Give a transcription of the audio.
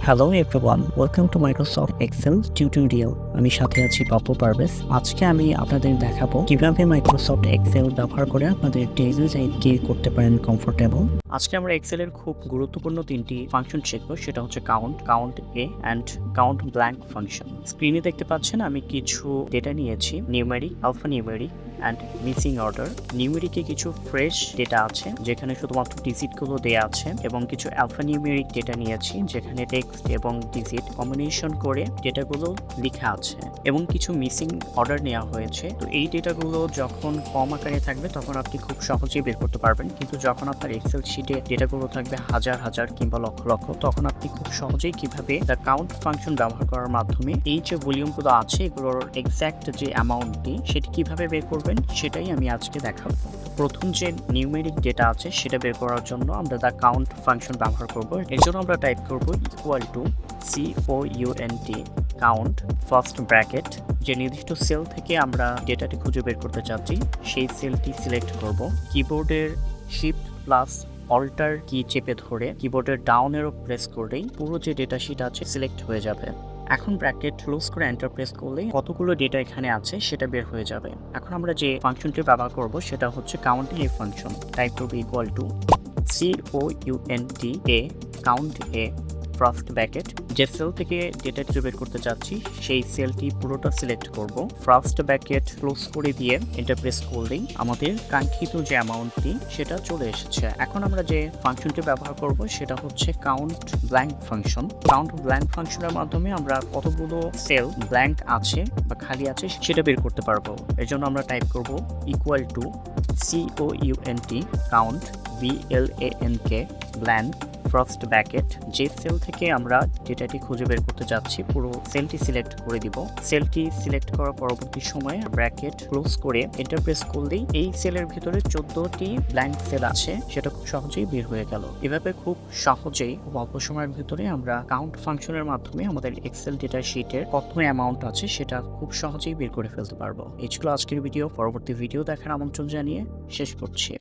Hello everyone, welcome to Microsoft Excel tutorial. আমি সাথে আছি পাপ্পু পারভেজ। আজকে আমি আপনাদের দেখাবো কিভাবে মাইক্রোসফট এক্সেল ব্যবহার করে আপনাদের ডেইলি লাইফকে করতে পারেন কমফোর্টেবল। আজকে আমরা এক্সেলের খুব গুরুত্বপূর্ণ তিনটি ফাংশন শিখব, সেটা হচ্ছে count A and count blank function. স্ক্রিনে দেখতে পাচ্ছেন আমি কিছু ডেটা নিয়েছি, numeric, alphanumeric and missing order. নিউমেরিকে কিছু ফ্রেশ ডেটা আছে যেখানে শুধুমাত্র ডিজিটগুলো দেয়া আছে, এবং কিছু আলফা নিউমেরিক ডেটা নিয়েছি যেখানে টেক্সট এবং ডিজিট কম্বিনেশন করে ডেটাগুলো লেখা আছে, এবং কিছু মিসিং অর্ডার নেওয়া হয়েছে। তো এই ডেটাগুলো যখন কম আকারে থাকবে তখন আপনি খুব সহজেই বের করতে পারবেন, কিন্তু যখন আপনার এক্সেল শিটে ডেটাগুলো থাকবে হাজার হাজার কিংবা লক্ষ লক্ষ, তখন আপনি খুব সহজেই কিভাবে দ্য কাউন্ট ফাংশন ব্যবহার করার মাধ্যমে এই যে ভলিউমগুলো আছে এগুলোর এক্সাক্ট যে অ্যামাউন্টটি সেটি কিভাবে বের করবেন সেটাই আমি আজকে দেখাবো। প্রথম যে নিউমেরিক ডেটা আছে সেটা বের করার জন্য আমরা দ্য কাউন্ট ফাংশন ব্যবহার করব। এর জন্য আমরা টাইপ করব equal to COUNT count first bracket. যে নির্দিষ্ট সেল থেকে আমরা ডেটাটি খুঁজে বের করতে চাচ্ছি সেই সেলটি সিলেক্ট করব। কিবোর্ডের শিফট প্লাস অল্টার কি চেপে ধরে কিবোর্ডের ডাউন এরো প্রেস করলেই পুরো যে ডেটা শিট আছে সিলেক্ট হয়ে যাবে। এখন ব্র্যাকেট ক্লোজ করে এন্টার প্রেস করলে কতগুলো ডেটা এখানে আছে সেটা বের হয়ে যাবে। এখন আমরা যে ফাংশনটি ব্যবহার করব সেটা হচ্ছে CountIFS ফাংশন। টাইপ করব equal to COUNTA count A first bracket. যে সেল থেকে ডেটাটি বের করতে চাচ্ছি সেই সেলটি পুরোটা সিলেক্ট করব। ফার্স্ট ব্র্যাকেট ক্লোজ করে দিয়ে এন্টার প্রেস করলেই আমাদের কাঙ্ক্ষিত যে অ্যামাউন্টটি সেটা চলে এসেছে। এখন আমরা যে ফাংশনটি ব্যবহার করব সেটা হচ্ছে count blank function. Count blank ফাংশনের মাধ্যমে আমরা কতগুলো সেল ব্ল্যাঙ্ক আছে বা খালি আছে সেটা বের করতে পারবো। এর জন্য আমরা টাইপ করব equal to COUNT count VLANK blank first bracket. যে সেল থেকে আমরা ডেটাটি খুঁজে বের করতে যাচ্ছি পুরো সেলটি সিলেক্ট করে দিব। সেলটি সিলেক্ট করার পরবর্তী সময়ে ব্র্যাকেট ক্লোজ করে এন্টার প্রেস করলেই এই সেলের ভিতরে 14টি ব্ল্যাঙ্ক সেল আছে সেটা খুব সহজেই বের হয়ে গেল। এভাবে খুব সহজেই খুব অল্প সময়ের ভিতরে আমরা কাউন্ট ফাংশনের মাধ্যমে আমাদের এক্সেল ডেটা শিটের কত অ্যামাউন্ট আছে সেটা খুব সহজেই বের করে ফেলতে পারবো। এই ছিল আজকের ভিডিও। পরবর্তী ভিডিও দেখার আমন্ত্রণ জানিয়ে শেষ করছি।